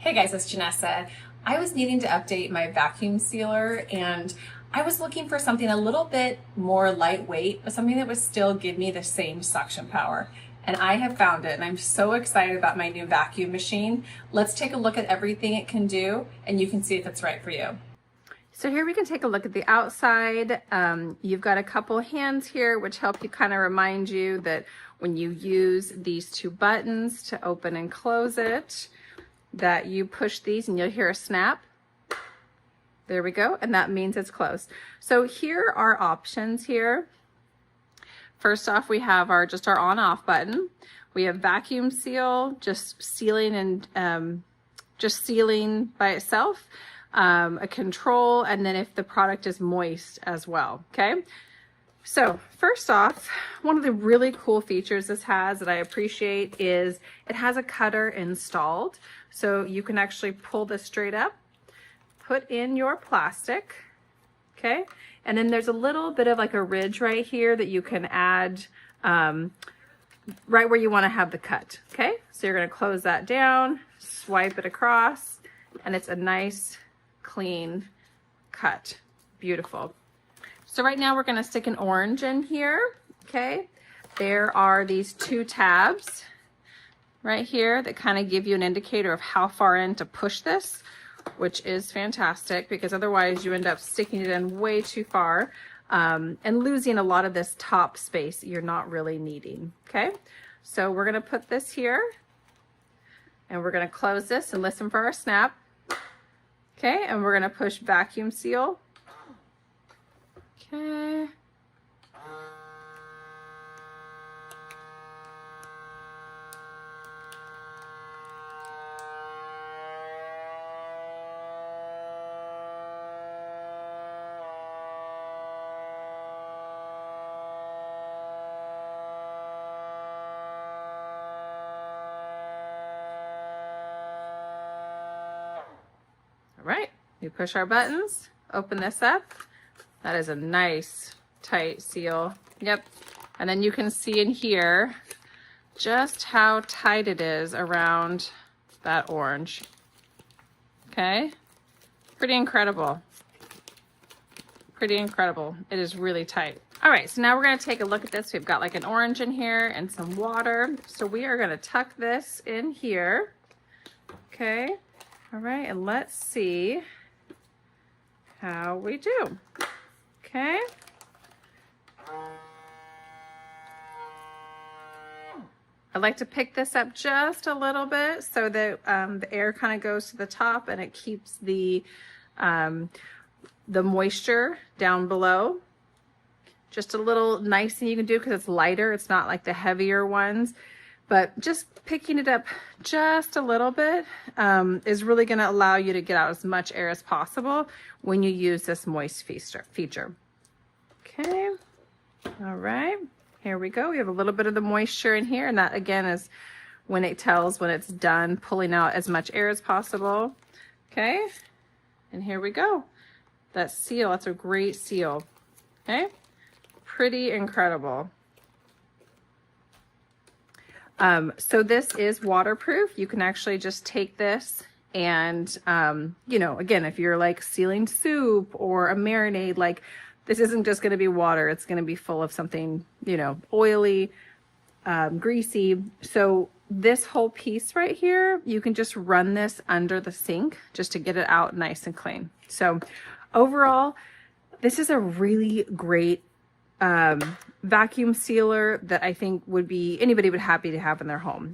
Hey guys, it's Janessa. I was needing to update my vacuum sealer and I was looking for something a little bit more lightweight, but something that would still give me the same suction power. And I have found it and I'm so excited about my new vacuum machine. Let's take a look at everything it can do and you can see if it's right for you. So here we can take a look at the outside. You've got a couple hands here which help you kind of remind you that when you use these two buttons to open and close it, that you push these and you'll hear a snap. There we go, and that means it's closed. So here are options here. First off, we have our on-off button. We have vacuum seal, just sealing and just sealing by itself. A control, and then if the product is moist as well. Okay. So first off, one of the really cool features this has that I appreciate is it has a cutter installed. So you can actually pull this straight up, put in your plastic, okay? And then there's a little bit of like a ridge right here that you can add right where you wanna have the cut, okay? So you're gonna close that down, swipe it across, and it's a nice, clean cut. Beautiful. So right now we're going to stick an orange in here, okay? There are these two tabs right here that kind of give you an indicator of how far in to push this, which is fantastic because otherwise you end up sticking it in way too far and losing a lot of this top space that you're not really needing, okay? So we're going to put this here and we're going to close this and listen for our snap, okay? And we're going to push vacuum seal. Okay. All right, we push our buttons, open this up. That is a nice tight seal. Yep. And then you can see in here just how tight it is around that orange. Okay. Pretty incredible. Pretty incredible. It is really tight. All right. So now we're going to take a look at this. We've got like an orange in here and some water. So we are going to tuck this in here. Okay. All right. And let's see how we do. Okay. I like to pick this up just a little bit so that the air kind of goes to the top and it keeps the moisture down below. Just a little nice thing you can do because it's lighter. It's not like the heavier ones, but just picking it up just a little bit is really going to allow you to get out as much air as possible when you use this moist feature. Okay, all right, here we go. We have a little bit of the moisture in here, and that again is when it tells when it's done pulling out as much air as possible. Okay, and here we go. That seal, that's a great seal. Okay, pretty incredible. So this is waterproof. You can actually just take this and, you know, again, if you're like sealing soup or a marinade, like this isn't just going to be water. It's going to be full of something, you know, oily, greasy. So this whole piece right here, you can just run this under the sink just to get it out nice and clean. So overall, this is a really great vacuum sealer that I think anybody would be happy to have in their home.